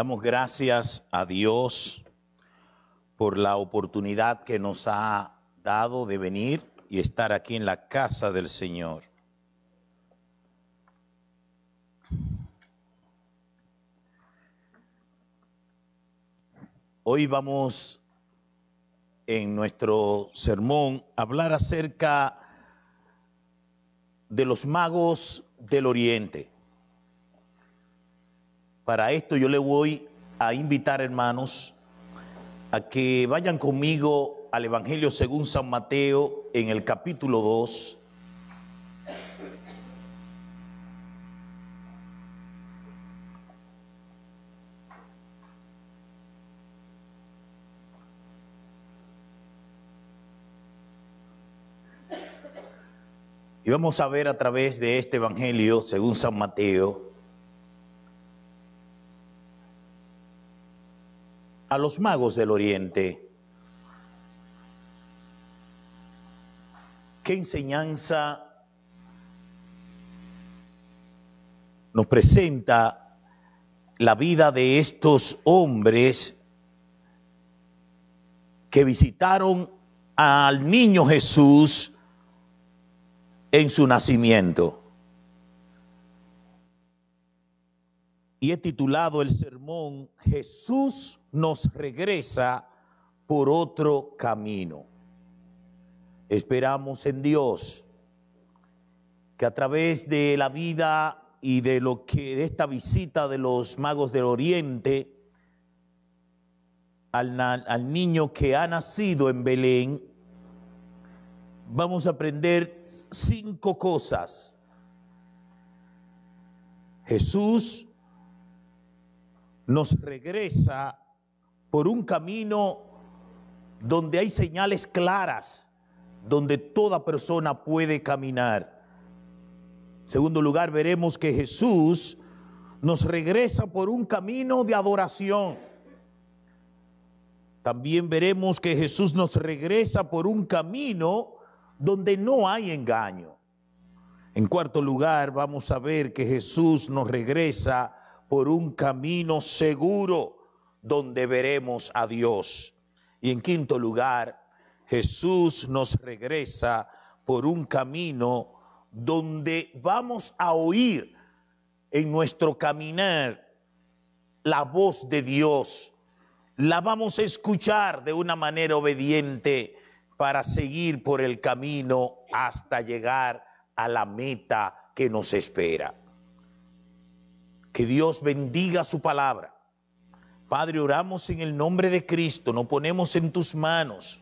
Damos gracias a Dios por la oportunidad que nos ha dado de venir y estar aquí en la casa del Señor. Hoy vamos en nuestro sermón a hablar acerca de los magos del Oriente. Para esto yo le voy a invitar, hermanos, a que vayan conmigo al Evangelio según San Mateo en el capítulo 2. Y vamos a ver a través de este Evangelio según San Mateo a los magos del Oriente. ¿Qué enseñanza nos presenta la vida de estos hombres que visitaron al niño Jesús en su nacimiento? Y he titulado el sermón: Jesús nos regresa por otro camino. Esperamos en Dios que a través de la vida y de esta visita de los magos del Oriente al niño que ha nacido en Belén, vamos a aprender 5 cosas. Jesús nos regresa por un camino donde hay señales claras, donde toda persona puede caminar. En segundo lugar, veremos que Jesús nos regresa por un camino de adoración. También veremos que Jesús nos regresa por un camino donde no hay engaño. En cuarto lugar, vamos a ver que Jesús nos regresa por un camino seguro donde veremos a Dios. Y en quinto lugar, Jesús nos regresa por un camino donde vamos a oír en nuestro caminar la voz de Dios. La vamos a escuchar de una manera obediente para seguir por el camino hasta llegar a la meta que nos espera. Que Dios bendiga su palabra. Padre, oramos en el nombre de Cristo, nos ponemos en tus manos,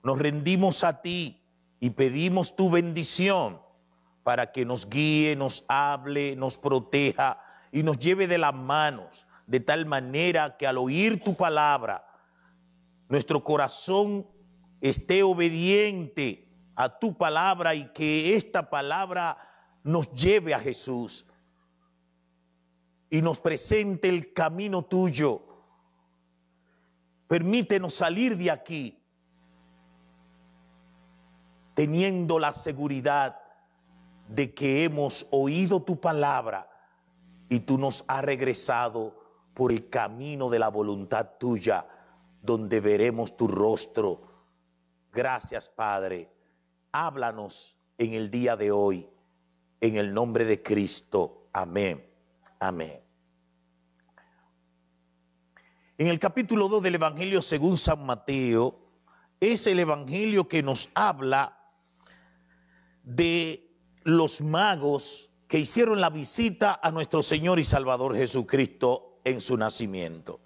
nos rendimos a ti y pedimos tu bendición para que nos guíe, nos hable, nos proteja y nos lleve de las manos, de tal manera que al oír tu palabra, nuestro corazón esté obediente a tu palabra y que esta palabra nos lleve a Jesús y nos presente el camino tuyo. Permítenos salir de aquí teniendo la seguridad de que hemos oído tu palabra y tú nos has regresado por el camino de la voluntad tuya, donde veremos tu rostro. Gracias, Padre. Háblanos en el día de hoy, en el nombre de Cristo. Amén. Amén. En el capítulo 2 del Evangelio según San Mateo, es el Evangelio que nos habla de los magos que hicieron la visita a nuestro Señor y Salvador Jesucristo en su nacimiento.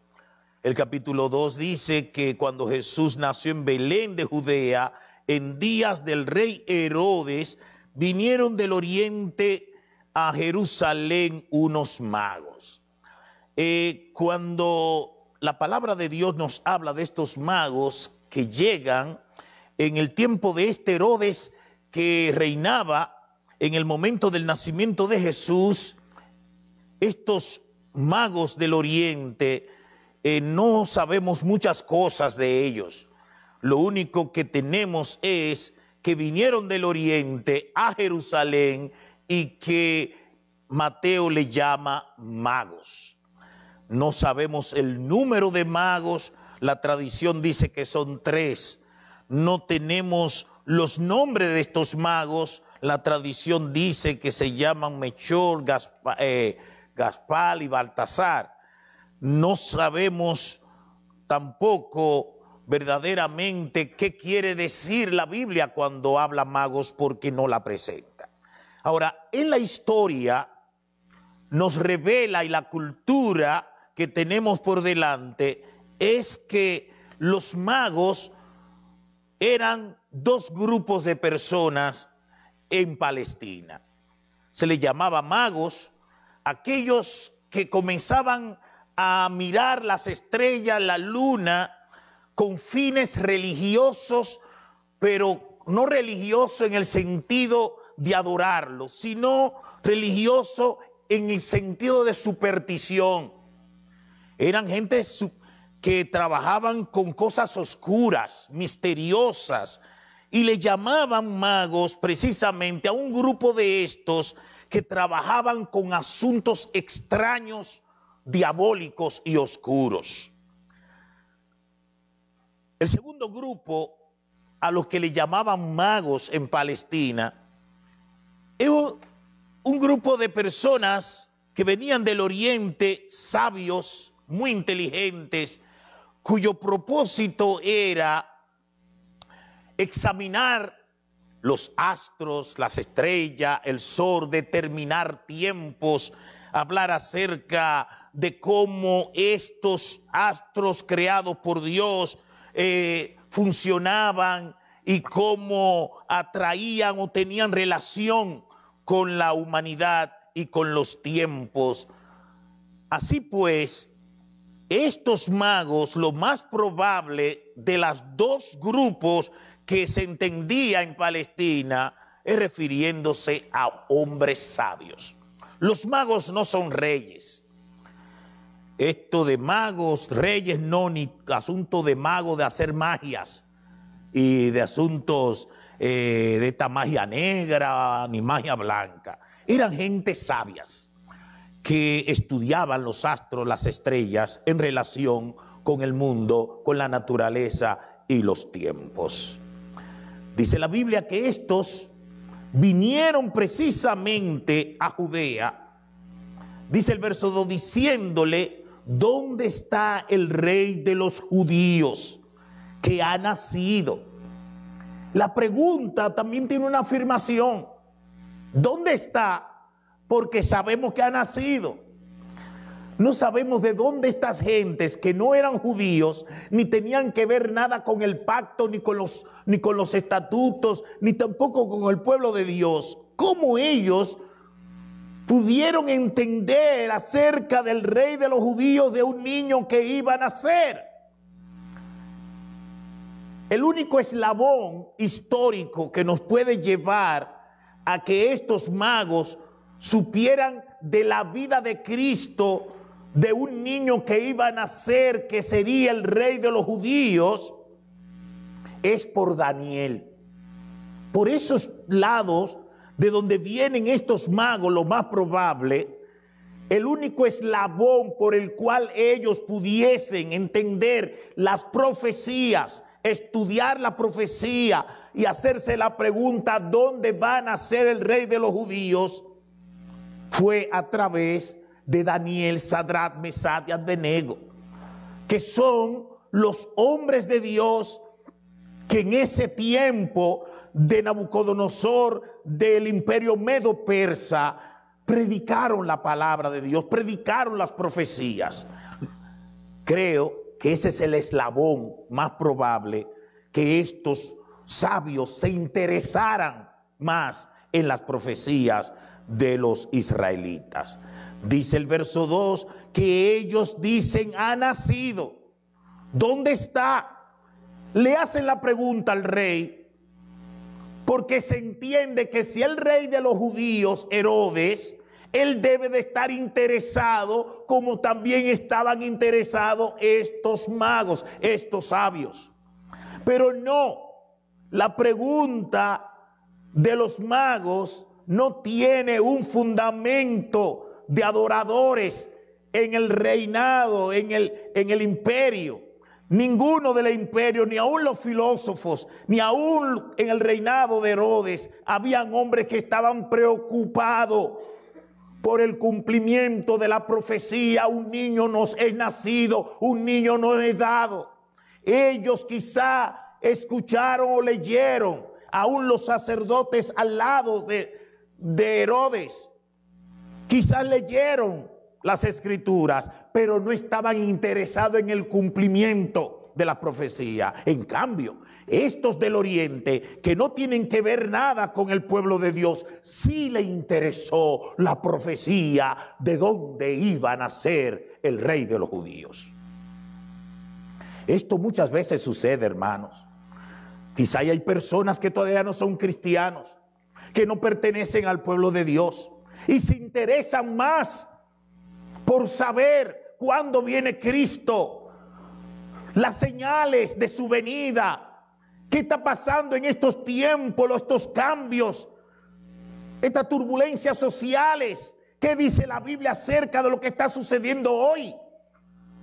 El capítulo 2 dice que cuando Jesús nació en Belén de Judea, en días del rey Herodes, vinieron del oriente a Jerusalén unos magos. Cuando la palabra de Dios nos habla de estos magos que llegan en el tiempo de este Herodes que reinaba en el momento del nacimiento de Jesús, estos magos del oriente, no sabemos muchas cosas de ellos. Lo único que tenemos es que vinieron del oriente a Jerusalén y que Mateo le llama magos. No sabemos el número de magos. La tradición dice que son 3. No tenemos los nombres de estos magos. La tradición dice que se llaman Melchor, Gaspar y Baltasar. No sabemos tampoco verdaderamente qué quiere decir la Biblia cuando habla magos, porque no la presenta. Ahora, en la historia nos revela, y la cultura que tenemos por delante es que los magos eran 2 grupos de personas en Palestina. Se les llamaba magos aquellos que comenzaban a mirar las estrellas, la luna, con fines religiosos, pero no religioso en el sentido de adorarlo, sino religioso en el sentido de superstición. Eran gente que trabajaban con cosas oscuras, misteriosas, y le llamaban magos precisamente a un grupo de estos que trabajaban con asuntos extraños, diabólicos y oscuros. El segundo grupo, a los que le llamaban magos en Palestina, era un grupo de personas que venían del oriente, sabios, muy inteligentes, cuyo propósito era examinar los astros, las estrellas, el sol, determinar tiempos, hablar acerca de cómo estos astros creados por Dios funcionaban y cómo atraían o tenían relación con la humanidad y con los tiempos. Así pues, estos magos, lo más probable de los 2 grupos que se entendía en Palestina, es refiriéndose a hombres sabios. Los magos no son reyes. Esto de magos, reyes, no, ni asunto de magos de hacer magias y de asuntos de esta magia negra ni magia blanca. Eran gente sabias que estudiaban los astros, las estrellas en relación con el mundo, con la naturaleza y los tiempos. Dice la Biblia que estos vinieron precisamente a Judea. Dice el verso 2, diciéndole: ¿dónde está el rey de los judíos que ha nacido? La pregunta también tiene una afirmación. ¿Dónde está? Porque sabemos que ha nacido. No sabemos de dónde estas gentes que no eran judíos, ni tenían que ver nada con el pacto, ni con los estatutos, ni tampoco con el pueblo de Dios, cómo ellos pudieron entender acerca del rey de los judíos, de un niño que iba a nacer. El único eslabón histórico que nos puede llevar a que estos magos supieran de la vida de Cristo, de un niño que iba a nacer, que sería el rey de los judíos, es por Daniel. Por esos lados de donde vienen estos magos, lo más probable, el único eslabón por el cual ellos pudiesen entender las profecías, estudiar la profecía y hacerse la pregunta ¿dónde va a nacer el rey de los judíos?, fue a través de Daniel, Sadrach, Mesach y Abednego, que son los hombres de Dios que en ese tiempo de Nabucodonosor, del imperio medo-persa, predicaron la palabra de Dios, predicaron las profecías. Creo que ese es el eslabón más probable, que estos sabios se interesaran más en las profecías de los israelitas. Dice el verso 2 que ellos dicen: ha nacido. ¿Dónde está? Le hacen la pregunta al rey, porque se entiende que si el rey de los judíos, Herodes, él debe de estar interesado, como también estaban interesados estos magos, estos sabios. Pero no, la pregunta de los magos no tiene un fundamento de adoradores en el reinado, en el imperio. Ninguno del imperio, ni aun los filósofos, ni aun en el reinado de Herodes, habían hombres que estaban preocupados por el cumplimiento de la profecía. Un niño nos es nacido, un niño nos es dado. Ellos quizá escucharon o leyeron, aún los sacerdotes al lado de Herodes, quizás leyeron las escrituras, pero no estaban interesados en el cumplimiento de la profecía. En cambio, estos del oriente, que no tienen que ver nada con el pueblo de Dios, sí le interesó la profecía de dónde iba a nacer el rey de los judíos. Esto muchas veces sucede, hermanos. Quizá hay personas que todavía no son cristianos, que no pertenecen al pueblo de Dios y se interesan más por saber cuándo viene Cristo, las señales de su venida, qué está pasando en estos tiempos, estos cambios, estas turbulencias sociales. ¿Qué dice la Biblia acerca de lo que está sucediendo hoy?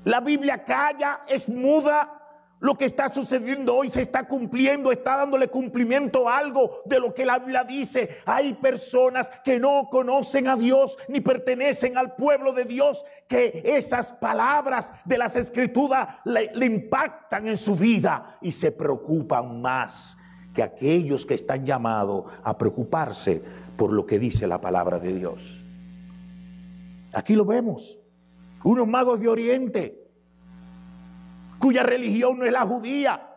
La Biblia calla, es muda. Lo que está sucediendo hoy se está cumpliendo, está dándole cumplimiento a algo de lo que la Biblia dice. Hay personas que no conocen a Dios ni pertenecen al pueblo de Dios, que esas palabras de las escrituras le impactan en su vida y se preocupan más que aquellos que están llamados a preocuparse por lo que dice la palabra de Dios. Aquí lo vemos, unos magos de Oriente, cuya religión no es la judía,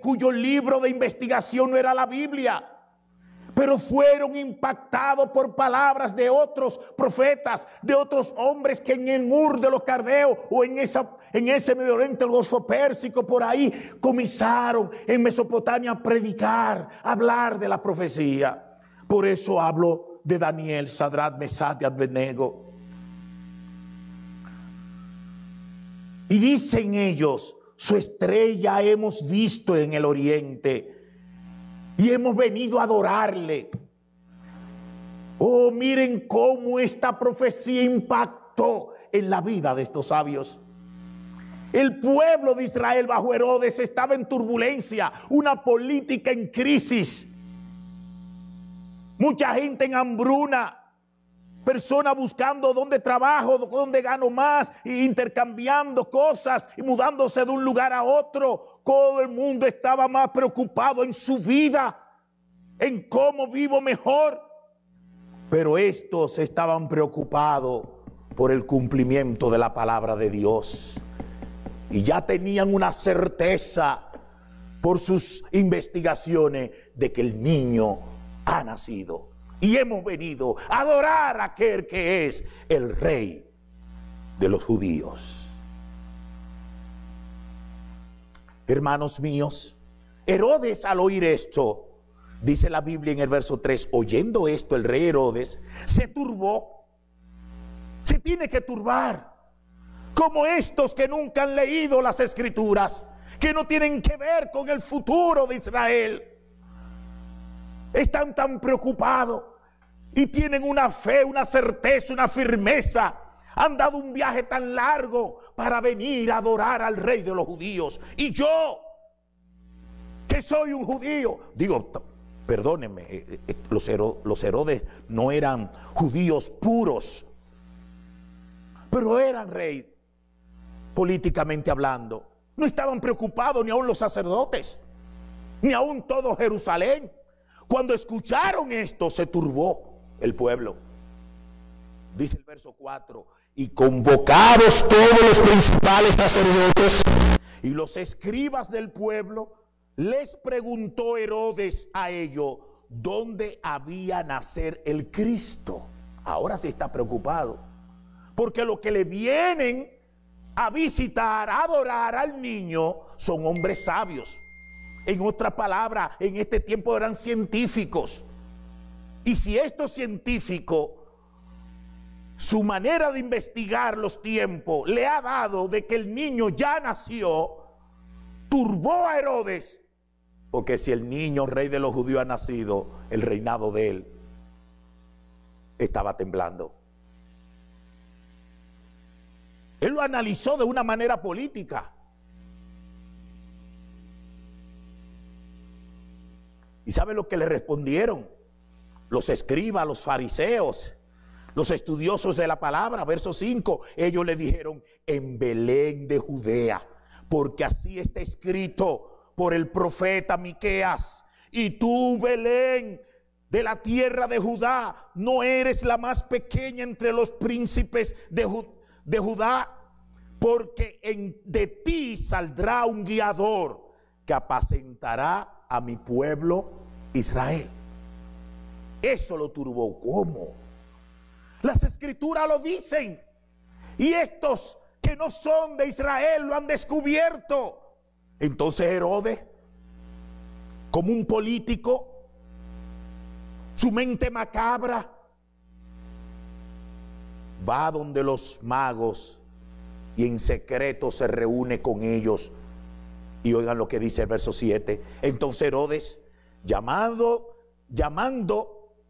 cuyo libro de investigación no era la Biblia, pero fueron impactados por palabras de otros profetas, de otros hombres que en el Ur de los Caldeos o en ese Medio Oriente, el Golfo Pérsico, por ahí comenzaron en Mesopotamia a predicar, a hablar de la profecía. Por eso hablo de Daniel, Sadrach, Mesach y Abednego. Y dicen ellos, su estrella hemos visto en el oriente y hemos venido a adorarle. Oh, miren cómo esta profecía impactó en la vida de estos sabios. El pueblo de Israel bajo Herodes estaba en turbulencia, una política en crisis. Mucha gente en hambruna. Personas buscando dónde trabajo, dónde gano más, e intercambiando cosas y mudándose de un lugar a otro. Todo el mundo estaba más preocupado en su vida, en cómo vivo mejor. Pero estos estaban preocupados por el cumplimiento de la palabra de Dios. Y ya tenían una certeza por sus investigaciones de que el niño ha nacido. Y hemos venido a adorar a aquel que es el rey de los judíos. Hermanos míos, Herodes al oír esto, dice la Biblia en el verso 3, oyendo esto el rey Herodes se turbó. Se tiene que turbar, como estos que nunca han leído las escrituras, que no tienen que ver con el futuro de Israel. Están tan preocupados y tienen una fe, una certeza, una firmeza. Han dado un viaje tan largo para venir a adorar al rey de los judíos. Y yo, que soy un judío, digo, perdónenme, los Herodes no eran judíos puros, pero eran rey políticamente hablando. No estaban preocupados ni aun los sacerdotes, ni aun todo Jerusalén. Cuando escucharon esto, se turbó el pueblo. Dice el verso 4, y convocados todos los principales sacerdotes y los escribas del pueblo, les preguntó Herodes a ellos dónde había nacer el Cristo. Ahora sí está preocupado, porque los que le vienen a visitar, a adorar al niño, son hombres sabios. En otra palabra, en este tiempo eran científicos. Y si estos científicos, su manera de investigar los tiempos le ha dado de que el niño ya nació, turbó a Herodes, porque si el niño rey de los judíos ha nacido, el reinado de él estaba temblando. Él lo analizó de una manera política. ¿Y sabe lo que le respondieron los escribas, los fariseos, los estudiosos de la palabra? Verso 5, ellos le dijeron: en Belén de Judea, porque así está escrito por el profeta Miqueas. Y tú, Belén, de la tierra de Judá, no eres la más pequeña entre los príncipes de Judá, porque de ti saldrá un guiador que apacentará a mi pueblo Israel. Eso lo turbó. ¿Cómo? Las escrituras lo dicen, y estos que no son de Israel lo han descubierto. Entonces Herodes, como un político, su mente macabra, va donde los magos y en secreto se reúne con ellos. Y oigan lo que dice el verso 7. Entonces Herodes, llamando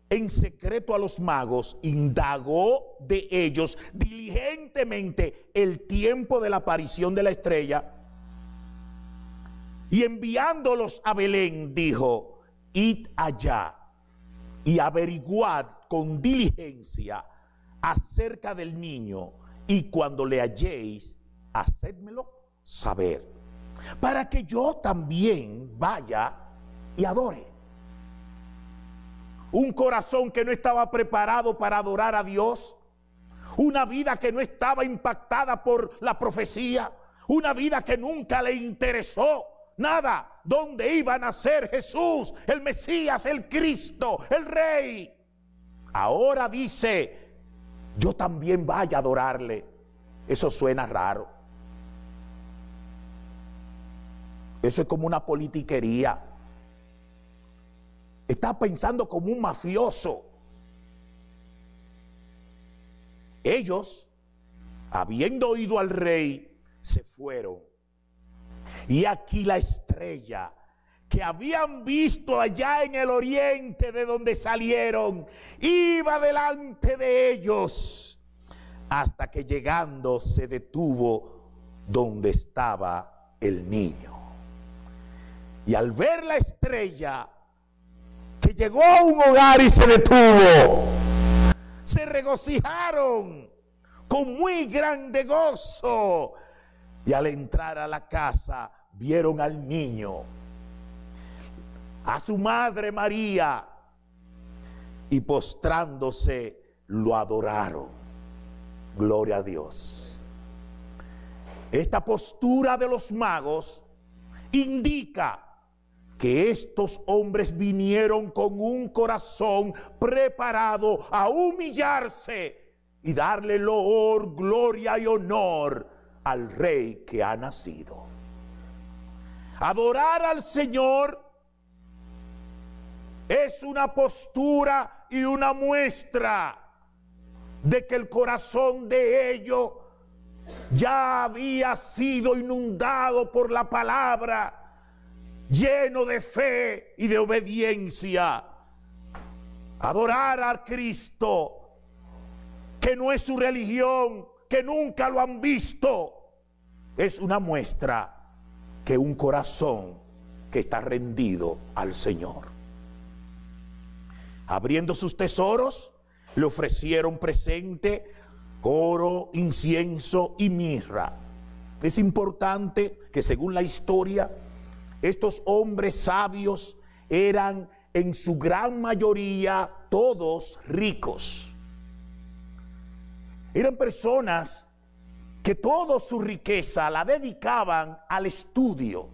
en secreto a los magos, indagó de ellos diligentemente el tiempo de la aparición de la estrella, y enviándolos a Belén dijo: id allá y averiguad con diligencia acerca del niño, y cuando le halléis, hacedmelo saber, para que yo también vaya y adore. Un corazón que no estaba preparado para adorar a Dios, una vida que no estaba impactada por la profecía, una vida que nunca le interesó nada, dónde iba a nacer Jesús, el Mesías, el Cristo, el Rey. Ahora dice: yo también vaya a adorarle. Eso suena raro. Eso es como una politiquería. Está pensando como un mafioso. Ellos, habiendo oído al rey, se fueron. Y aquí la estrella que habían visto allá en el oriente de donde salieron, iba delante de ellos, hasta que llegando se detuvo donde estaba el niño. Y al ver la estrella que llegó a un hogar y se detuvo, se regocijaron con muy grande gozo. Y al entrar a la casa vieron al niño, a su madre María, y postrándose lo adoraron. Gloria a Dios. Esta postura de los magos indica que estos hombres vinieron con un corazón preparado a humillarse y darle loor, gloria y honor al Rey que ha nacido. Adorar al Señor es una postura y una muestra de que el corazón de ellos ya había sido inundado por la palabra, lleno de fe y de obediencia. Adorar a Cristo, que no es su religión, que nunca lo han visto, es una muestra que un corazón que está rendido al Señor. Abriendo sus tesoros, le ofrecieron presente, oro, incienso y mirra. Es importante que, según la historia, estos hombres sabios eran en su gran mayoría todos ricos. Eran personas que toda su riqueza la dedicaban al estudio,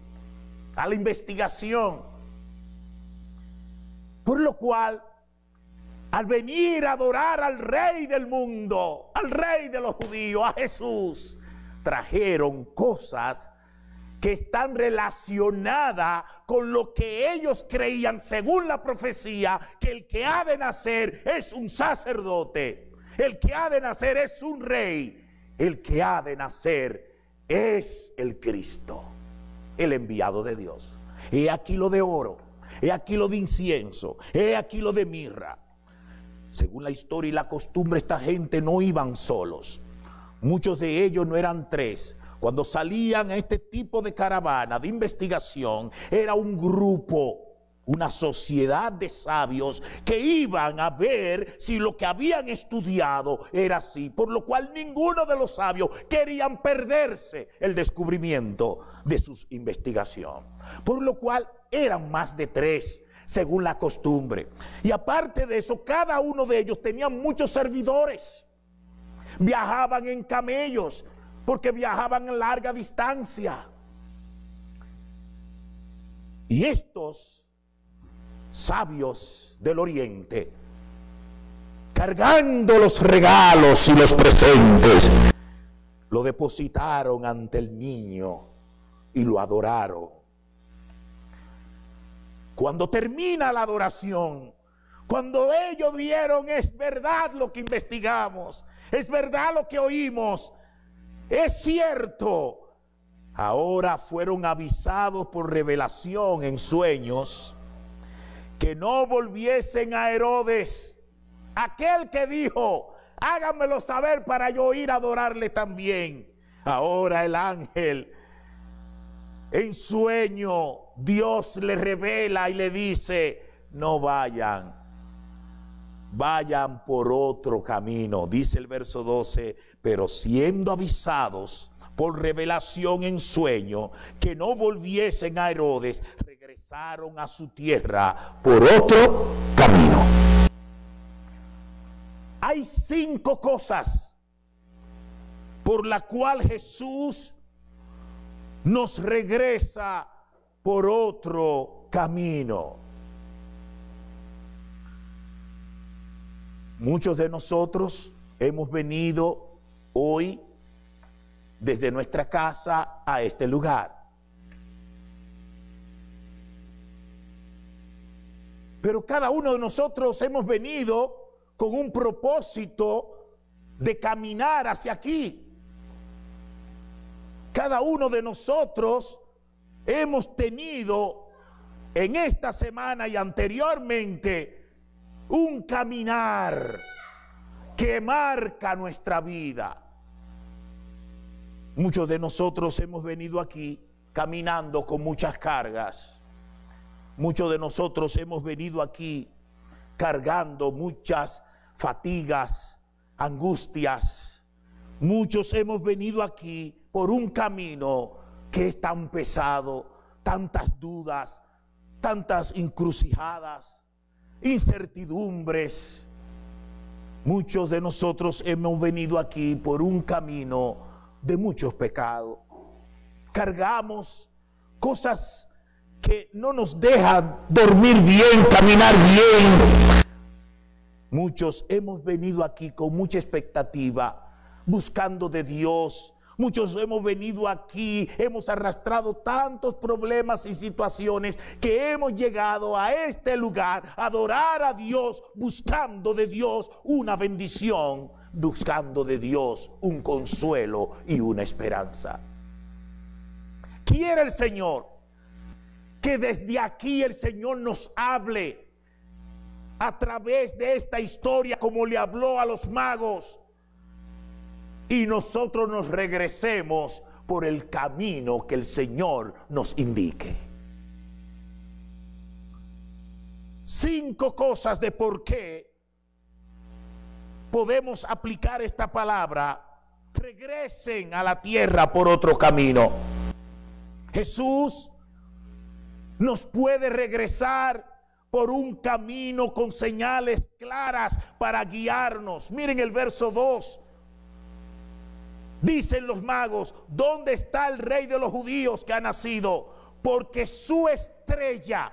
a la investigación. Por lo cual, al venir a adorar al Rey del mundo, al Rey de los judíos, a Jesús, trajeron cosas que están relacionadas con lo que ellos creían, según la profecía, que el que ha de nacer es un sacerdote. El que ha de nacer es un rey. El que ha de nacer es el Cristo, el enviado de Dios. He aquí lo de oro, he aquí lo de incienso, he aquí lo de mirra. Según la historia y la costumbre, esta gente no iban solos. Muchos de ellos no eran tres. Cuando salían a este tipo de caravana de investigación, era un grupo, una sociedad de sabios que iban a ver si lo que habían estudiado era así, por lo cual ninguno de los sabios querían perderse el descubrimiento de su investigación, por lo cual eran más de tres según la costumbre. Y aparte de eso, cada uno de ellos tenía muchos servidores, viajaban en camellos porque viajaban a larga distancia. Y estos sabios del oriente, cargando los regalos y los presentes, lo depositaron ante el niño y lo adoraron. Cuando termina la adoración, cuando ellos vieron, es verdad lo que investigamos, es verdad lo que oímos, es cierto, ahora fueron avisados por revelación en sueños que no volviesen a Herodes, aquel que dijo, háganmelo saber para yo ir a adorarle también. Ahora el ángel, en sueño, Dios le revela y le dice, no vayan, vayan por otro camino. Dice el verso 12, pero siendo avisados por revelación en sueño que no volviesen a Herodes, regresaron a su tierra por otro camino. Hay 5 cosas por la cual Jesús nos regresa por otro camino. Muchos de nosotros hemos venido hoy desde nuestra casa a este lugar. Pero cada uno de nosotros hemos venido con un propósito de caminar hacia aquí. Cada uno de nosotros hemos tenido en esta semana y anteriormente un caminar que marca nuestra vida. Muchos de nosotros hemos venido aquí caminando con muchas cargas. Muchos de nosotros hemos venido aquí cargando muchas fatigas, angustias. Muchos hemos venido aquí por un camino que es tan pesado, tantas dudas, tantas encrucijadas, incertidumbres. Muchos de nosotros hemos venido aquí por un camino de muchos pecados. Cargamos cosas que no nos dejan dormir bien, caminar bien. Muchos hemos venido aquí con mucha expectativa, buscando de Dios. Muchos hemos venido aquí, hemos arrastrado tantos problemas y situaciones que hemos llegado a este lugar a adorar a Dios, buscando de Dios una bendición, buscando de Dios un consuelo y una esperanza. Quiere el Señor que desde aquí el Señor nos hable a través de esta historia como le habló a los magos, y nosotros nos regresemos por el camino que el Señor nos indique. 5 cosas de por qué podemos aplicar esta palabra: regresen a la tierra por otro camino. Jesús nos puede regresar por un camino con señales claras para guiarnos. Miren el verso 2. Dicen los magos, ¿dónde está el rey de los judíos que ha nacido? Porque su estrella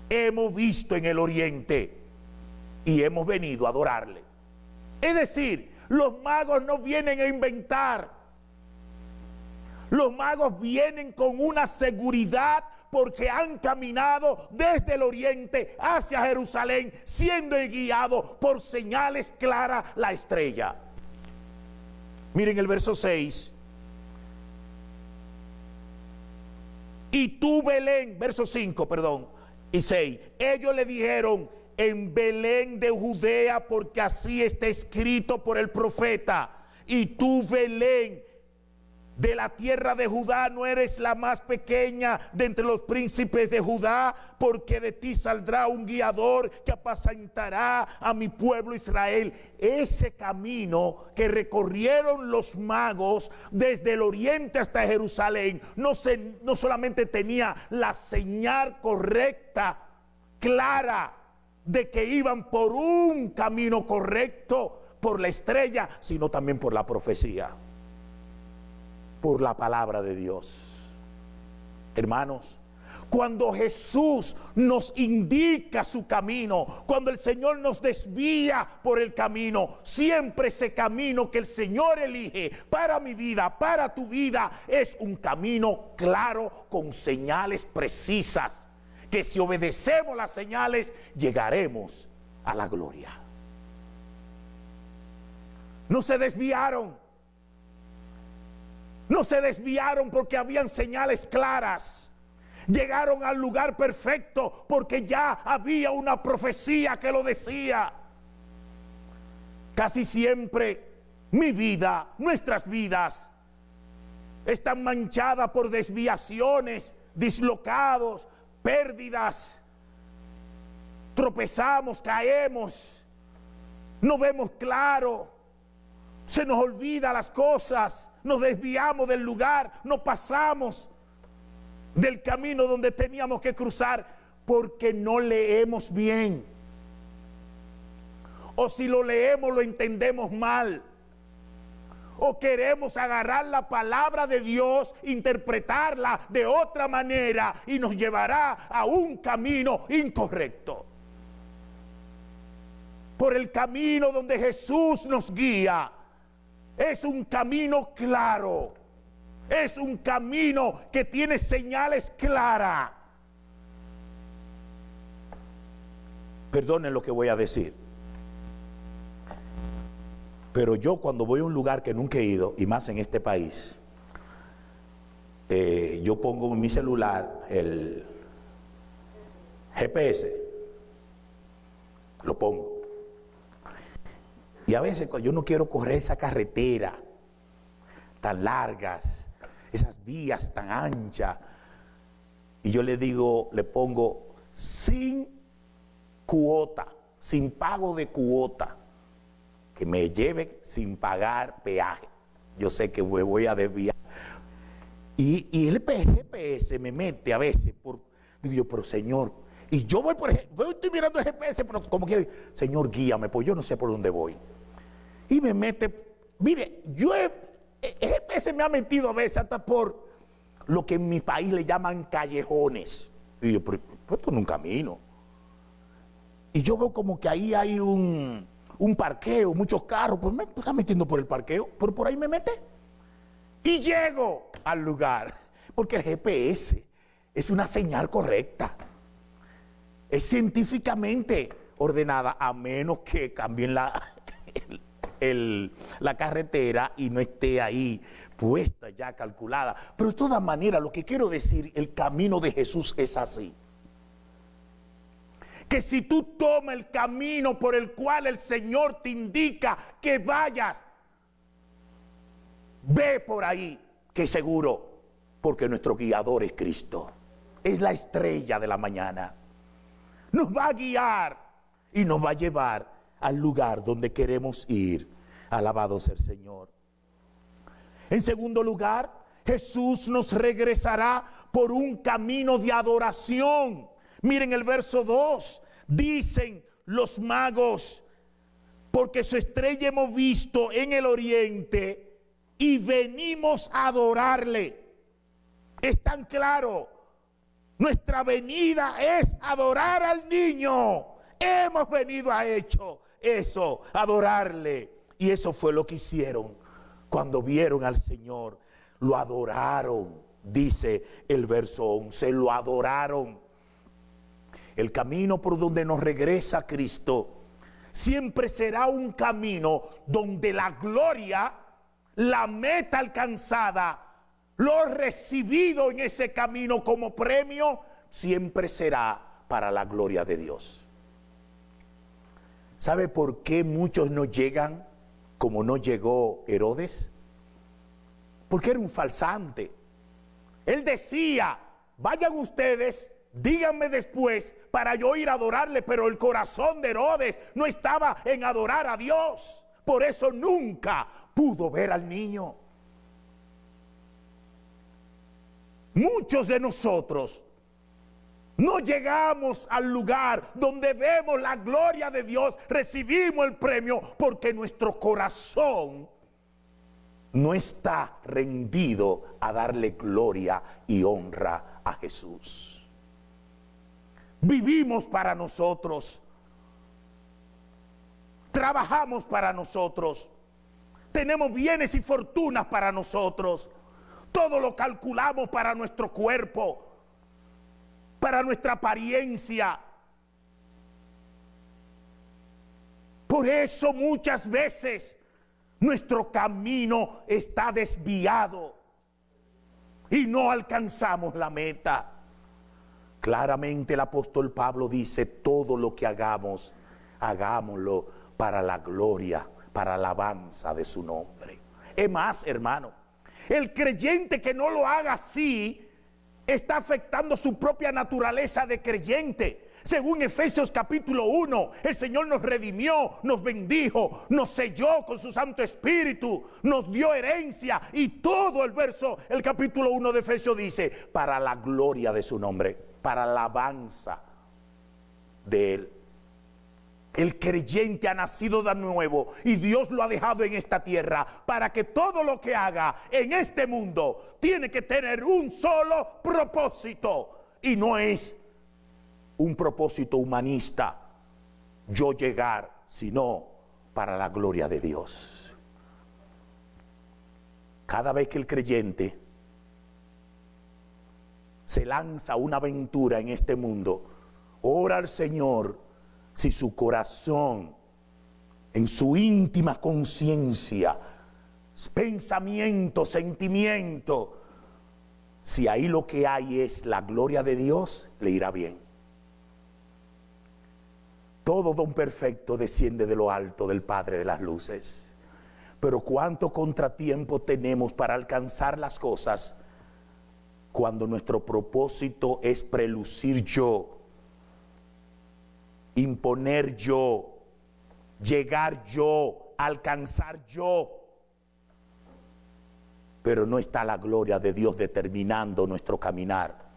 hemos visto en el oriente y hemos venido a adorarle. Es decir, los magos no vienen a inventar. Los magos vienen con una seguridad porque han caminado desde el oriente hacia Jerusalén, siendo guiados por señales claras la estrella. Miren el verso 6. Y tú, Belén, verso 5, perdón, y 6. Ellos le dijeron, en Belén de Judea, porque así está escrito por el profeta, Y tú, Belén, de la tierra de Judá, no eres la más pequeña de entre los príncipes de Judá, porque de ti saldrá un guiador que apacentará a mi pueblo Israel. Ese camino que recorrieron los magos desde el oriente hasta Jerusalén, no solamente tenía la señal correcta, clara, de que iban por un camino correcto, por la estrella, sino también por la profecía, por la palabra de Dios. Hermanos, cuando Jesús nos indica su camino, cuando el Señor nos desvía por el camino, siempre ese camino que el Señor elige para mi vida, para tu vida, es un camino claro, con señales precisas, que si obedecemos las señales, llegaremos a la gloria. No se desviaron. No se desviaron porque habían señales claras. Llegaron al lugar perfecto porque ya había una profecía que lo decía. Casi siempre mi vida, nuestras vidas, están manchadas por desviaciones, dislocados, pérdidas. Tropezamos, caemos, no vemos claro, se nos olvida las cosas, nos desviamos del lugar, no pasamos del camino donde teníamos que cruzar porque no leemos bien. O si lo leemos, lo entendemos mal. O queremos agarrar la palabra de Dios, interpretarla de otra manera y nos llevará a un camino incorrecto. Por el camino donde Jesús nos guía, es un camino claro, es un camino que tiene señales claras. Perdonen lo que voy a decir, pero yo cuando voy a un lugar que nunca he ido, y más en este país, yo pongo en mi celular el GPS, lo pongo. Y a veces yo no quiero correr esa carretera tan largas, esas vías tan anchas. Y yo le digo, le pongo sin cuota, sin pago de cuota, que me lleve sin pagar peaje. Yo sé que me voy a desviar. Y el GPS me mete a veces digo yo, pero Señor, y yo voy estoy mirando el GPS, pero como quiere, Señor, guíame, pues yo no sé por dónde voy. Y me mete, mire, el GPS me ha metido a veces hasta por lo que en mi país le llaman callejones. Y yo, pero esto no es un camino. Y yo veo como que ahí hay un parqueo, muchos carros, pues me está metiendo por el parqueo, pero por ahí me mete. Y llego al lugar, porque el GPS es una señal correcta. Es científicamente ordenada, a menos que cambien la carretera y no esté ahí puesta ya calculada. Pero de todas maneras, lo que quiero decir, el camino de Jesús es así. Que si tú tomas el camino por el cual el Señor te indica que vayas, ve por ahí, que seguro, porque nuestro guiador es Cristo. Es la estrella de la mañana. Nos va a guiar y nos va a llevar al lugar donde queremos ir. Alabado sea el Señor. En segundo lugar, Jesús nos regresará por un camino de adoración. Miren el verso 2. Dicen los magos, porque su estrella hemos visto en el oriente y venimos a adorarle. Es tan claro. Nuestra venida es adorar al niño. Hemos venido a eso, adorarle. Y eso fue lo que hicieron cuando vieron al Señor. Lo adoraron, dice el verso 11, lo adoraron. El camino por donde nos regresa Cristo siempre será un camino donde la gloria, la meta alcanzada, lo recibido en ese camino como premio, siempre será para la gloria de Dios. ¿Sabe por qué muchos no llegan como no llegó Herodes? Porque era un falsante. Él decía, vayan ustedes, díganme después para yo ir a adorarle, pero el corazón de Herodes no estaba en adorar a Dios. Por eso nunca pudo ver al niño. Muchos de nosotros no llegamos al lugar donde vemos la gloria de Dios, recibimos el premio, porque nuestro corazón no está rendido a darle gloria y honra a Jesús. Vivimos para nosotros, trabajamos para nosotros, tenemos bienes y fortunas para nosotros, todo lo calculamos para nuestro cuerpo, para nuestra apariencia. Por eso muchas veces nuestro camino está desviado y no alcanzamos la meta. Claramente el apóstol Pablo dice, todo lo que hagamos, hagámoslo para la gloria, para la alabanza de su nombre. Es más, hermano, el creyente que no lo haga así está afectando su propia naturaleza de creyente. Según Efesios capítulo 1, el Señor nos redimió, nos bendijo, nos selló con su Santo Espíritu, nos dio herencia, y todo el capítulo 1 de Efesios dice, para la gloria de su nombre, para la alabanza de Él. El creyente ha nacido de nuevo y Dios lo ha dejado en esta tierra para que todo lo que haga en este mundo tiene que tener un solo propósito, y no es un propósito humanista, yo llegar, sino para la gloria de Dios. Cada vez que el creyente se lanza a una aventura en este mundo, ora al Señor si su corazón, en su íntima conciencia, pensamiento, sentimiento, si ahí lo que hay es la gloria de Dios, le irá bien. Todo don perfecto desciende de lo alto del Padre de las luces. Pero cuánto contratiempo tenemos para alcanzar las cosas cuando nuestro propósito es prelucir yo, imponer yo, llegar yo, alcanzar yo. Pero no está la gloria de Dios determinando nuestro caminar.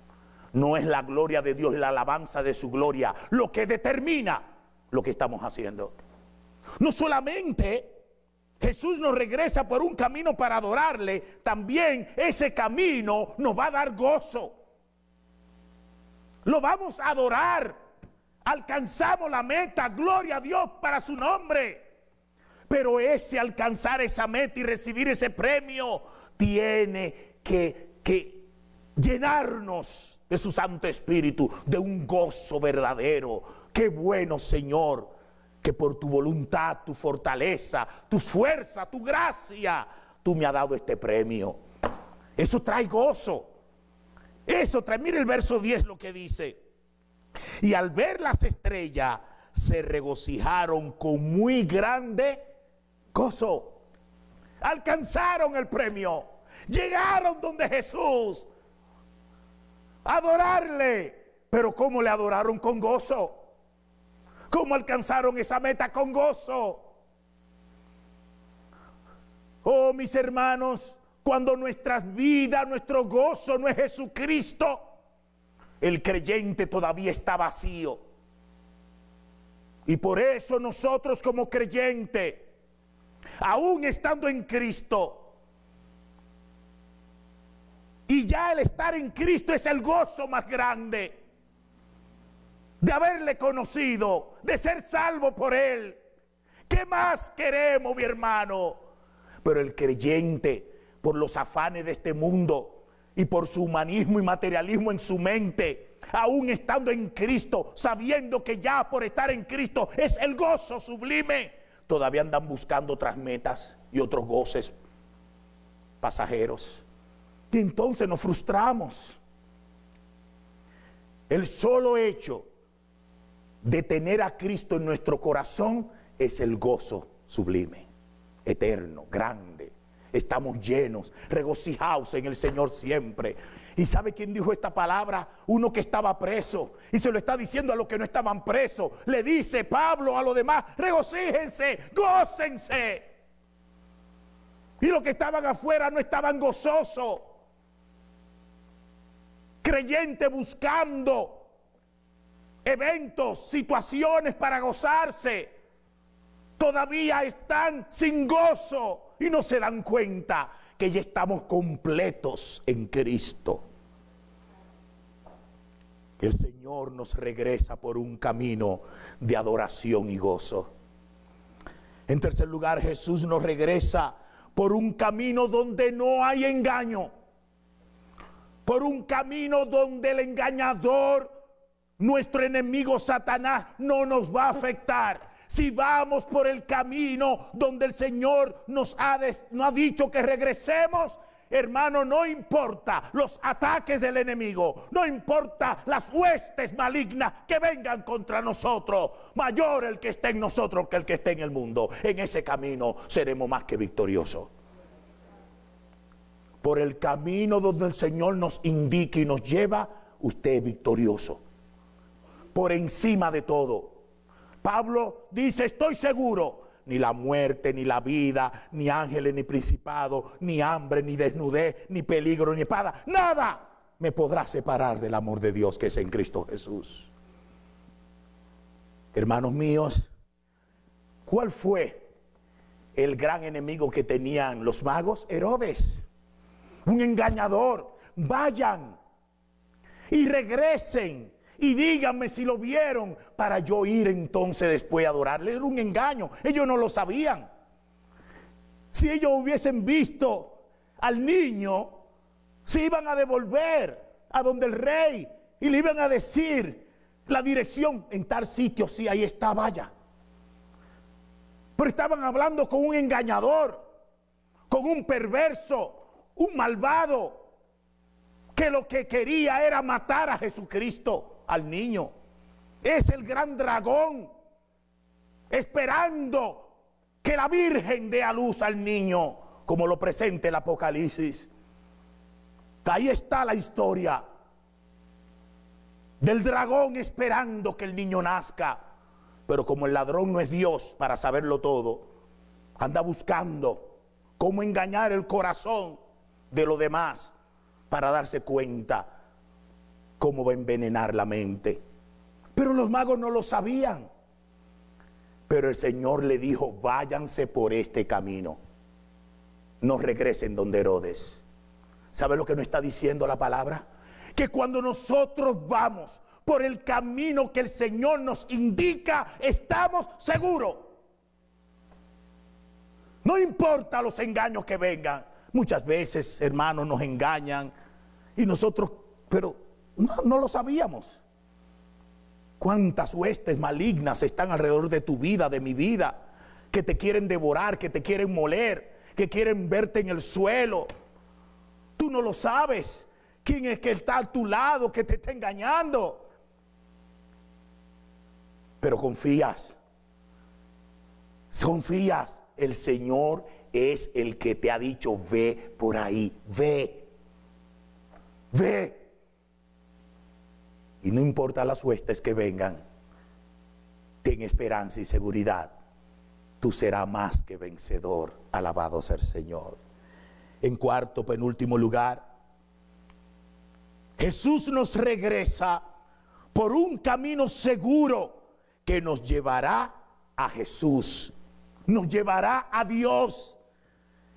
No es la gloria de Dios y la alabanza de su gloria lo que determina lo que estamos haciendo. No solamente Jesús nos regresa por un camino para adorarle, también ese camino nos va a dar gozo. Lo vamos a adorar. Alcanzamos la meta, gloria a Dios para su nombre. Pero ese alcanzar esa meta y recibir ese premio tiene que llenarnos de su Santo Espíritu, de un gozo verdadero. Qué bueno, Señor, que por tu voluntad, tu fortaleza, tu fuerza, tu gracia, tú me has dado este premio. Eso trae gozo. Eso trae, mire el verso 10 lo que dice. Y al ver las estrellas se regocijaron con muy grande gozo. Alcanzaron el premio, llegaron donde Jesús a adorarle. Pero ¿cómo le adoraron? Con gozo. ¿Cómo alcanzaron esa meta? Con gozo. Oh, mis hermanos, cuando nuestras vidas, nuestro gozo no es Jesucristo, el creyente todavía está vacío. Y por eso nosotros como creyentes, aún estando en Cristo, y ya el estar en Cristo es el gozo más grande, de haberle conocido, de ser salvo por Él. ¿Qué más queremos, mi hermano? Pero el creyente, por los afanes de este mundo, y por su humanismo y materialismo en su mente, aún estando en Cristo, sabiendo que ya por estar en Cristo es el gozo sublime, todavía andan buscando otras metas y otros goces pasajeros. Y entonces nos frustramos. El solo hecho de tener a Cristo en nuestro corazón es el gozo sublime. eterno, grande. Estamos llenos, regocijados en el Señor siempre. ¿Y sabe quién dijo esta palabra? Uno que estaba preso, y se lo está diciendo a los que no estaban presos. Le dice Pablo a los demás: regocíjense, gócense. Y los que estaban afuera no estaban gozosos, creyentes buscando eventos, situaciones para gozarse. Todavía están sin gozo y no se dan cuenta que ya estamos completos en Cristo. El Señor nos regresa por un camino de adoración y gozo. En tercer lugar, Jesús nos regresa por un camino donde no hay engaño. Por un camino donde el engañador, nuestro enemigo Satanás, no nos va a afectar. Si vamos por el camino donde el Señor nos ha dicho que regresemos, hermano, no importa los ataques del enemigo, no importa las huestes malignas que vengan contra nosotros, mayor el que esté en nosotros que el que esté en el mundo. En ese camino seremos más que victoriosos. Por el camino donde el Señor nos indica y nos lleva, usted es victorioso. Por encima de todo. Pablo dice: estoy seguro, ni la muerte, ni la vida, ni ángeles, ni principados, ni hambre, ni desnudez, ni peligro, ni espada, nada me podrá separar del amor de Dios que es en Cristo Jesús. Hermanos míos, ¿cuál fue el gran enemigo que tenían los magos? Herodes, un engañador. Vayan y regresen y díganme si lo vieron para yo ir entonces después a adorarle. Era un engaño, ellos no lo sabían. Si ellos hubiesen visto al niño, se iban a devolver a donde el rey y le iban a decir la dirección: en tal sitio, sí, ahí está, vaya. Pero estaban hablando con un engañador, con un perverso, un malvado, que lo que quería era matar a Jesucristo, al niño. Es el gran dragón, esperando que la Virgen dé a luz al niño, como lo presenta el Apocalipsis. Ahí está la historia del dragón esperando que el niño nazca. Pero como el ladrón no es Dios para saberlo todo, anda buscando cómo engañar el corazón de los demás para darse cuenta cómo va a envenenar la mente. Pero los magos no lo sabían. Pero el Señor le dijo: váyanse por este camino, no regresen donde Herodes. ¿Sabe lo que nos está diciendo la palabra? Que cuando nosotros vamos por el camino que el Señor nos indica, estamos seguros. No importa los engaños que vengan. Muchas veces, hermanos, nos engañan y nosotros, pero no lo sabíamos. Cuántas huestes malignas están alrededor de tu vida, de mi vida, que te quieren devorar, que te quieren moler, que quieren verte en el suelo. Tú no lo sabes. ¿Quién es que está a tu lado, que te está engañando? Pero confías. Confías. El Señor es el que te ha dicho: ve por ahí, ve. Ve. Y no importa las huestes que vengan, ten esperanza y seguridad. Tú serás más que vencedor. Alabado sea el Señor. En cuarto, penúltimo lugar, Jesús nos regresa por un camino seguro que nos llevará a Jesús, nos llevará a Dios.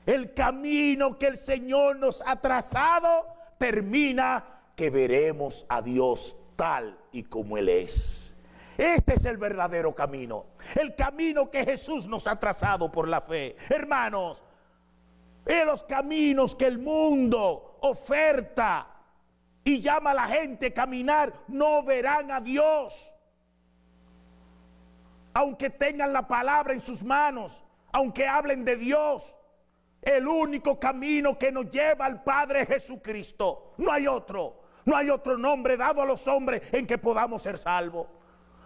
El camino que el Señor nos ha trazado termina que veremos a Dios tal y como Él es. Este es el verdadero camino, el camino que Jesús nos ha trazado por la fe. Hermanos, en los caminos que el mundo oferta y llama a la gente a caminar, no verán a Dios. Aunque tengan la palabra en sus manos, aunque hablen de Dios, el único camino que nos lleva al Padre es Jesucristo. No hay otro. No hay otro nombre dado a los hombres en que podamos ser salvos.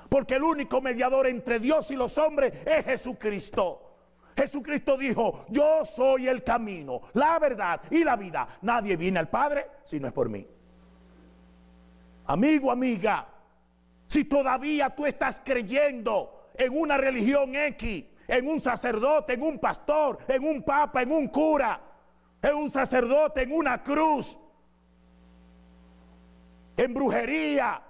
Porque el único mediador entre Dios y los hombres es Jesucristo. Jesucristo dijo, yo soy el camino, la verdad y la vida. Nadie viene al Padre si no es por mí. Amigo, amiga, si todavía tú estás creyendo en una religión X, en un sacerdote, en un pastor, en un papa, en un cura, en un sacerdote, en una cruz, en brujería,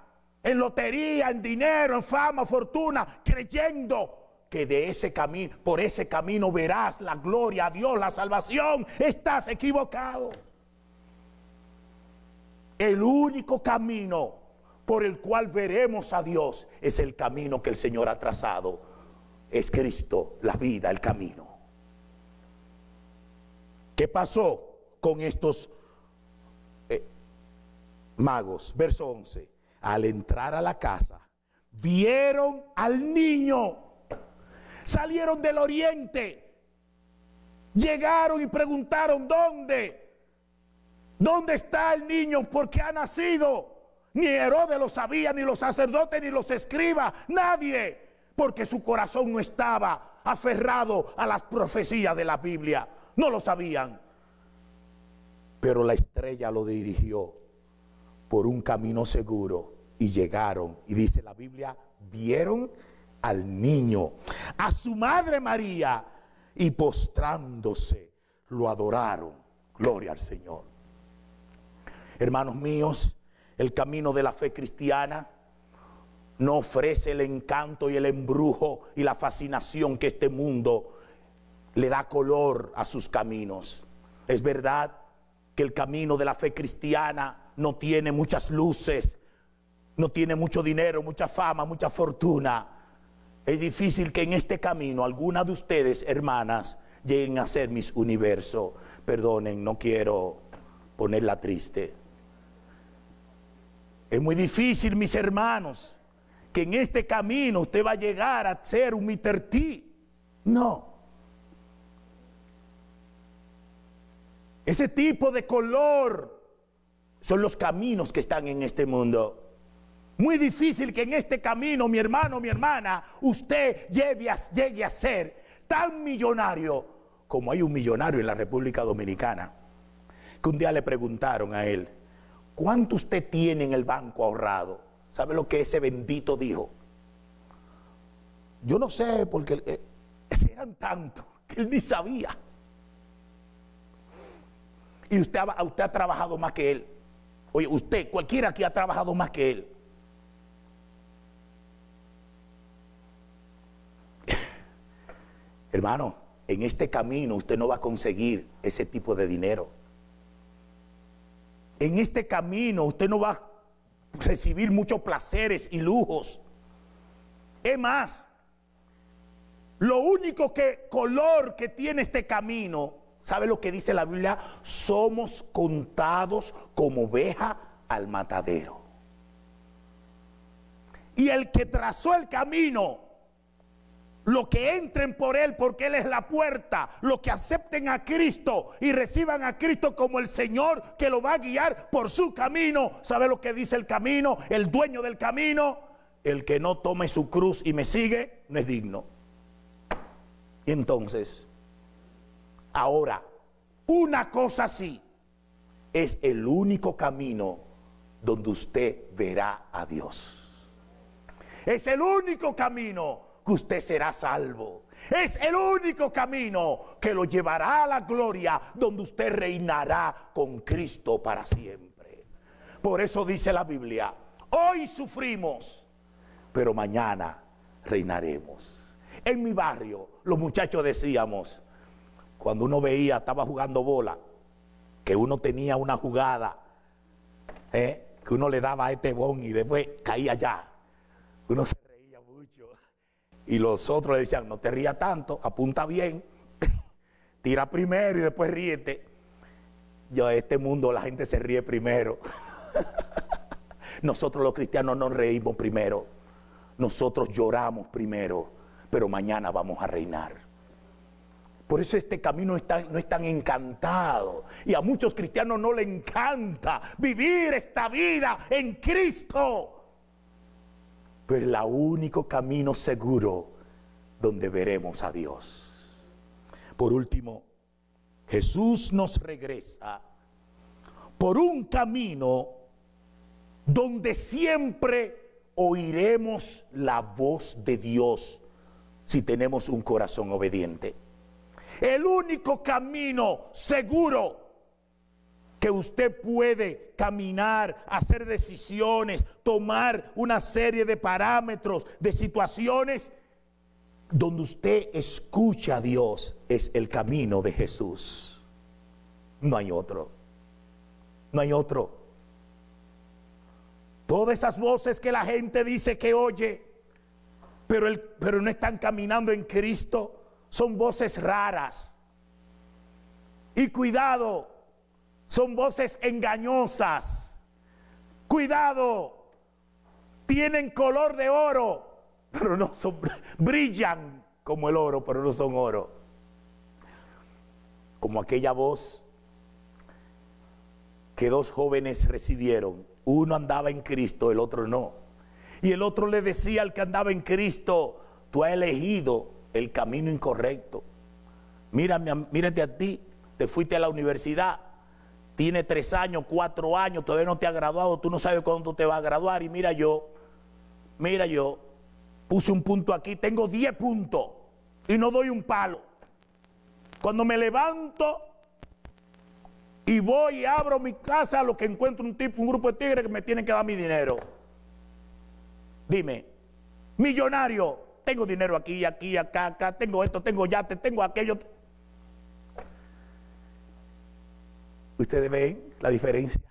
en lotería, en dinero, en fama, fortuna, creyendo que de ese camino, por ese camino verás la gloria a Dios, la salvación, estás equivocado. El único camino por el cual veremos a Dios es el camino que el Señor ha trazado. Es Cristo, la vida, el camino. ¿Qué pasó con estos magos? Verso 11. Al entrar a la casa, vieron al niño. Salieron del oriente, llegaron y preguntaron, ¿dónde está el niño? ¿Por qué ha nacido? Ni Herodes lo sabía, ni los sacerdotes, ni los escribas, nadie, porque su corazón no estaba aferrado a las profecías de la Biblia, no lo sabían. Pero la estrella lo dirigió por un camino seguro y llegaron, y dice la Biblia, vieron al niño, a su madre María, y postrándose lo adoraron. Gloria al Señor. Hermanos míos, el camino de la fe cristiana no ofrece el encanto y el embrujo y la fascinación que este mundo le da color a sus caminos. Es verdad que el camino de la fe cristiana no tiene muchas luces, no tiene mucho dinero, mucha fama, mucha fortuna. Es difícil que en este camino alguna de ustedes, hermanas, lleguen a ser mis universo. Perdonen, no quiero ponerla triste. Es muy difícil, mis hermanos, que en este camino usted va a llegar a ser un Mr. T. No. Ese tipo de color son los caminos que están en este mundo. Muy difícil que en este camino, mi hermano, mi hermana, usted llegue a ser tan millonario como hay un millonario en la República Dominicana, que un día le preguntaron a él, ¿cuánto usted tiene en el banco ahorrado? ¿Sabe lo que ese bendito dijo? Yo no sé, porque eran tantos que él ni sabía. Y usted ha trabajado más que él. Oye, usted, cualquiera aquí ha trabajado más que él. Hermano, en este camino usted no va a conseguir ese tipo de dinero. En este camino usted no va a recibir muchos placeres y lujos. Es más, lo único color que tiene este camino, ¿sabe lo que dice la Biblia? Somos contados como oveja al matadero. Y el que trazó el camino, lo que entren por él, porque él es la puerta, lo que acepten a Cristo y reciban a Cristo como el Señor que lo va a guiar por su camino. ¿Sabe lo que dice el camino? El dueño del camino: el que no tome su cruz y me sigue no es digno. Y entonces, ahora, una cosa sí, es el único camino donde usted verá a Dios. Es el único camino que usted será salvo. Es el único camino que lo llevará a la gloria, donde usted reinará con Cristo para siempre. Por eso dice la Biblia: hoy sufrimos, pero mañana reinaremos. En mi barrio, los muchachos decíamos, cuando uno veía, estaba jugando bola, que uno tenía una jugada, que uno le daba a este bon y después caía allá. Uno se reía mucho. Y los otros le decían, no te rías tanto, apunta bien, tira primero y después ríete. Yo, en este mundo la gente se ríe primero. Nosotros los cristianos nos reímos primero. Nosotros lloramos primero, pero mañana vamos a reinar. Por eso este camino no es tan encantado. Y a muchos cristianos no les encanta vivir esta vida en Cristo. Pero es el único camino seguro donde veremos a Dios. Por último, Jesús nos regresa por un camino donde siempre oiremos la voz de Dios si tenemos un corazón obediente. El único camino seguro que usted puede caminar, hacer decisiones, tomar una serie de parámetros, de situaciones donde usted escucha a Dios, es el camino de Jesús. No hay otro. No hay otro. Todas esas voces que la gente dice que oye, pero no están caminando en Cristo, son voces raras. Y cuidado, son voces engañosas. Cuidado, tienen color de oro, pero no son, brillan como el oro, pero no son oro. Como aquella voz que dos jóvenes recibieron. Uno andaba en Cristo, el otro no. Y el otro le decía al que andaba en Cristo: tú has elegido el camino incorrecto. Mírate a ti, te fuiste a la universidad, tienes 3 años, 4 años, todavía no te has graduado, tú no sabes cuándo te vas a graduar. Y mira yo, puse un punto aquí, tengo 10 puntos y no doy un palo. Cuando me levanto y voy y abro mi casa, lo que encuentro un grupo de tigres que me tienen que dar mi dinero. Dime, millonario, tengo dinero aquí, acá, tengo esto, tengo yate, tengo aquello. ¿Ustedes ven la diferencia?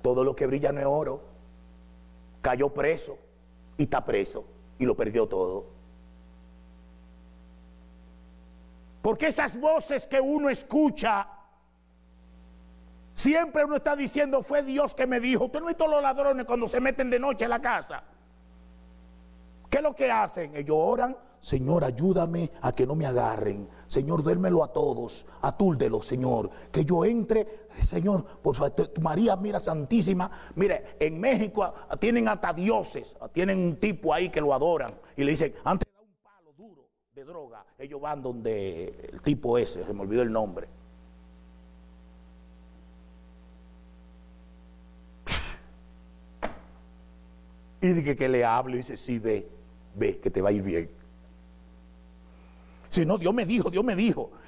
Todo lo que brilla no es oro. Cayó preso y está preso y lo perdió todo. Porque esas voces que uno escucha, siempre uno está diciendo: fue Dios que me dijo. ¿Usted no ha visto los ladrones cuando se meten de noche en la casa? ¿Qué es lo que hacen? Ellos oran: Señor, ayúdame a que no me agarren. Señor, duérmelo a todos, atúrdelo, Señor, que yo entre. Señor, por favor, María, mira, Santísima. Mire, en México tienen hasta dioses, tienen un tipo ahí que lo adoran y le dicen: antes de dar un palo duro de droga, ellos van donde el tipo ese, se me olvidó el nombre. Y dije que le hable y dice: sí, ve, que te va a ir bien. Si no, Dios me dijo.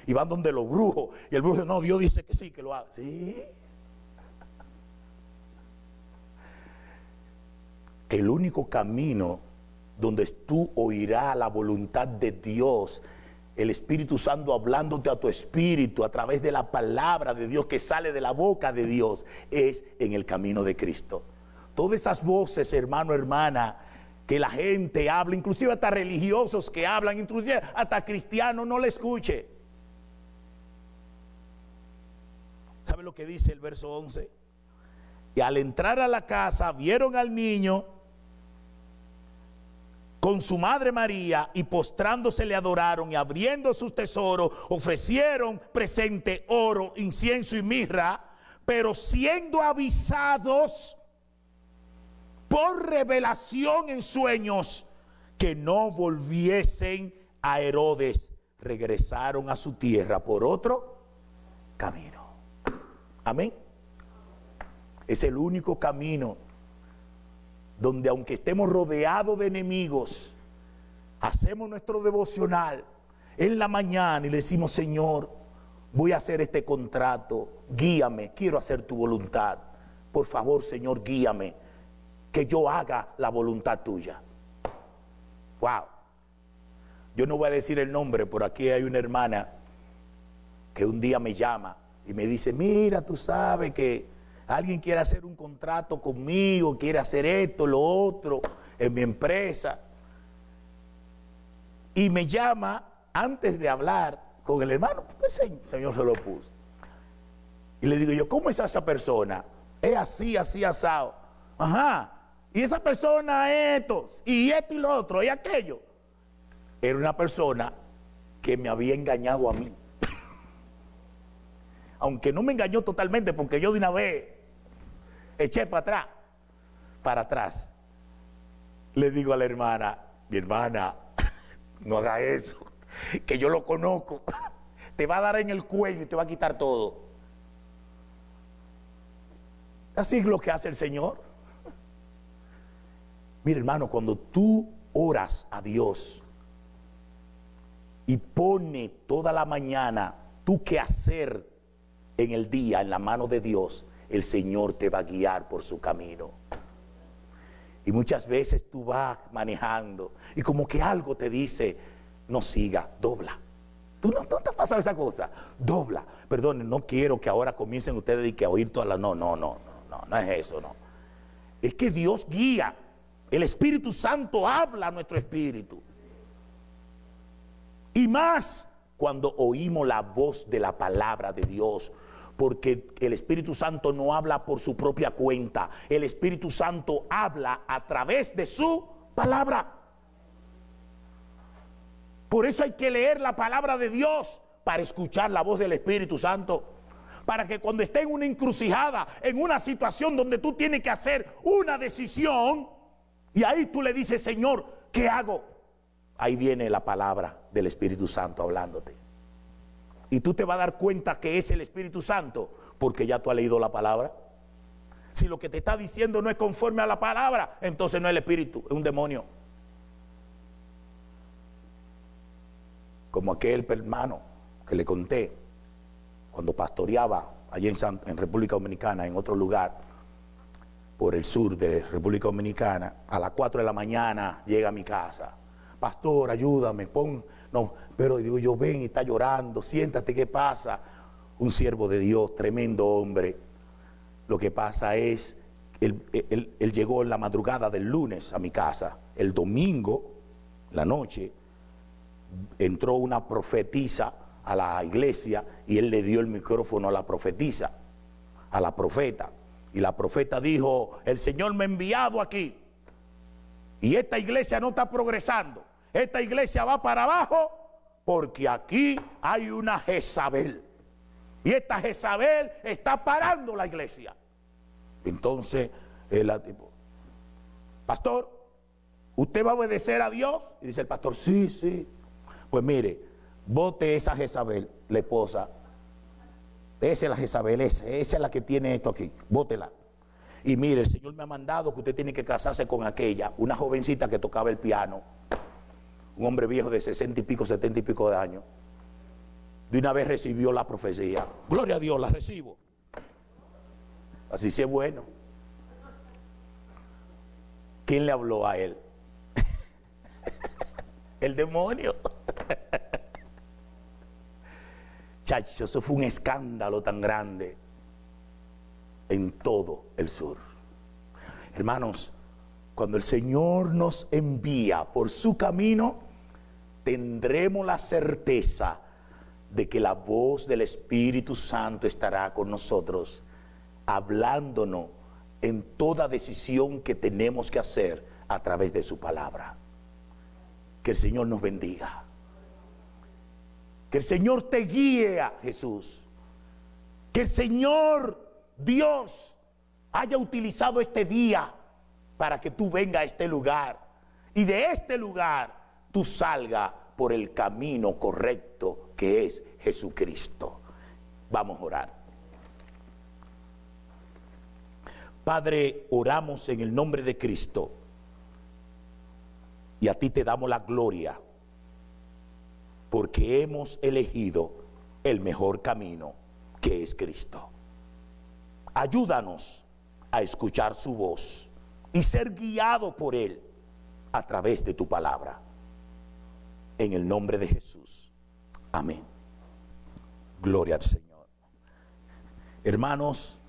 Y van donde los brujos. Y el brujo dice: no, Dios dice que sí, que lo haga. Sí. El único camino donde tú oirás la voluntad de Dios, el Espíritu Santo hablándote a tu espíritu a través de la palabra de Dios que sale de la boca de Dios, es en el camino de Cristo. Todas esas voces, hermano, hermana, que la gente habla, inclusive hasta religiosos que hablan, inclusive hasta cristianos, no le escuche. ¿Sabe lo que dice el verso 11? Y al entrar a la casa vieron al niño con su madre María, y postrándose le adoraron, y abriendo sus tesoros ofrecieron presente, oro, incienso y mirra. Pero siendo avisados por revelación en sueños que no volviesen a Herodes, regresaron a su tierra por otro camino. Amén. Es el único camino donde, aunque estemos rodeados de enemigos, hacemos nuestro devocional en la mañana y le decimos: Señor, voy a hacer este contrato, guíame, quiero hacer tu voluntad. Por favor, Señor, guíame, que yo haga la voluntad tuya. Wow. Yo no voy a decir el nombre, por aquí hay una hermana que un día me llama y me dice: mira, tú sabes que alguien quiere hacer un contrato conmigo, quiere hacer esto, lo otro, en mi empresa. Y me llama antes de hablar con el hermano, pues el Señor se lo puso. Y le digo yo: ¿cómo es esa persona? Es así, así, asado. Ajá. Y esa persona esto, y esto y lo otro, y aquello. Era una persona que me había engañado a mí. Aunque no me engañó totalmente, porque yo de una vez eché para atrás. Le digo a la hermana: mi hermana, no haga eso. que yo lo conozco, te va a dar en el cuello y te va a quitar todo. Así es lo que hace el Señor. Mira, hermano, cuando tú oras a Dios y pone toda la mañana tu quehacer en el día en la mano de Dios, el Señor te va a guiar por su camino. Y muchas veces tú vas manejando y como que algo te dice, no siga, dobla. ¿Tú no te has pasado esa cosa? Dobla. Perdón, no quiero que ahora comiencen ustedes a oír todas las... No es eso, no. Es que Dios guía. El Espíritu Santo habla a nuestro espíritu. Y más cuando oímos la voz de la palabra de Dios. Porque el Espíritu Santo no habla por su propia cuenta. El Espíritu Santo habla a través de su palabra. Por eso hay que leer la palabra de Dios para escuchar la voz del Espíritu Santo. Para que cuando esté en una encrucijada, en una situación donde tú tienes que hacer una decisión, y ahí tú le dices, Señor, ¿qué hago? Ahí viene la palabra del Espíritu Santo hablándote. Y tú te vas a dar cuenta que es el Espíritu Santo porque ya tú has leído la palabra. Si lo que te está diciendo no es conforme a la palabra, entonces no es el Espíritu, es un demonio. Como aquel hermano que le conté cuando pastoreaba allí en República Dominicana, en otro lugar, por el sur de República Dominicana, a las 4 de la mañana llega a mi casa. Pastor, ayúdame, no, pero digo yo, ven y está llorando, siéntate, ¿qué pasa? Un siervo de Dios, tremendo hombre. Lo que pasa es, él llegó en la madrugada del lunes a mi casa. El domingo, la noche, entró una profetisa a la iglesia y él le dio el micrófono a la profetisa, a la profeta. Y la profeta dijo, el Señor me ha enviado aquí. Y esta iglesia no está progresando. Esta iglesia va para abajo porque aquí hay una Jezabel. Y esta Jezabel está parando la iglesia. Entonces, pastor, ¿usted va a obedecer a Dios? Y dice el pastor, sí. Pues mire, vote esa Jezabel, la esposa. Esa es la Jezabel, esa es la que tiene esto aquí. Vótela. Y mire, el Señor me ha mandado que usted tiene que casarse con aquella, una jovencita que tocaba el piano. Un hombre viejo de 60 y pico, 70 y pico de años. De una vez recibió la profecía. Gloria a Dios, la recibo. Así sí es bueno. ¿Quién le habló a él? El demonio. Chacho, eso fue un escándalo tan grande en todo el sur. Hermanos, cuando el Señor nos envía por su camino, tendremos la certeza de que la voz del Espíritu Santo estará con nosotros, hablándonos en toda decisión que tenemos que hacer a través de su palabra. Que el Señor nos bendiga. Que el Señor te guíe a Jesús. Que el Señor Dios haya utilizado este día para que tú vengas a este lugar y de este lugar tú salgas por el camino correcto que es Jesucristo. Vamos a orar. Padre, oramos en el nombre de Cristo y a ti te damos la gloria porque hemos elegido el mejor camino que es Cristo. Ayúdanos a escuchar su voz y ser guiado por Él a través de tu palabra. En el nombre de Jesús. Amén. Gloria al Señor. Hermanos,